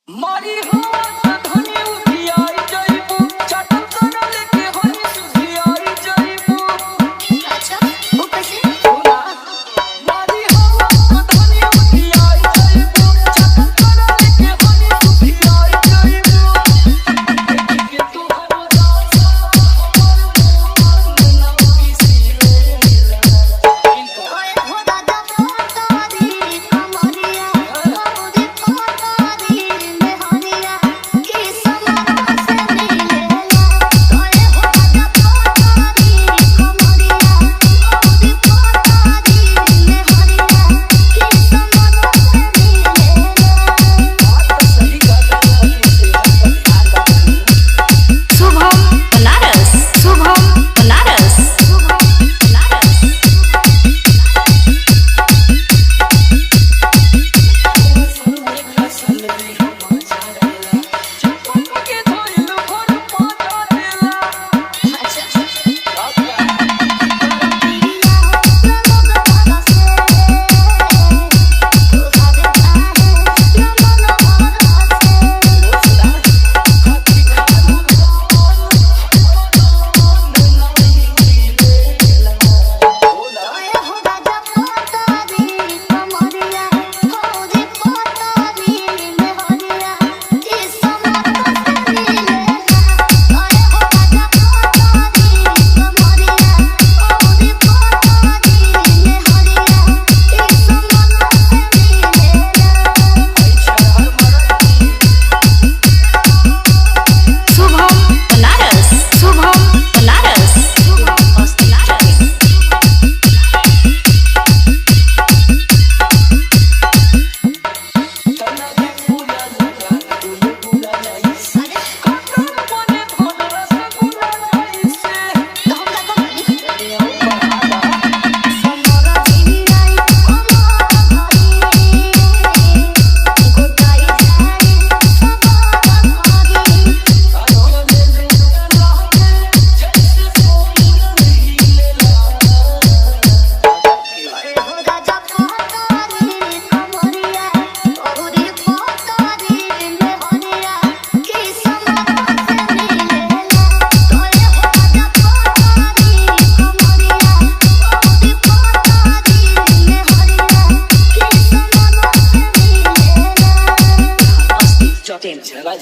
मारी हो धनी उठियाई जइबू चटक कर लेके होई सुधियाई जइबू। अच्छा वो कैसे? सुना मारी हो धनी उठियाई जइबू चटक कर लेके होई सुधियाई जइबू। के तू हो जासा हमर मन ना किसी ओए हो दादा पोतारी कमरिया मोदी पोतारी मेहरिया की समारोह से मिलेला। ओए हो दादा पोतारी कमरिया मोदी पोतारी मेहरिया की समारोह से मिलेला। सही शुभम बनारस शुभम बनारस शुभम बनारस के धोइल भर पाटा देला। अच्छा शुभम बनारस शुभम बनारस शुभम बनारस तना के पूरा लगा पूरा नहीं से काकर बने भोल रसगुल्ला नहीं से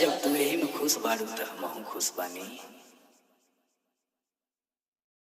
जब तुम यही में खुश बाड़ू त हम खुश बानी।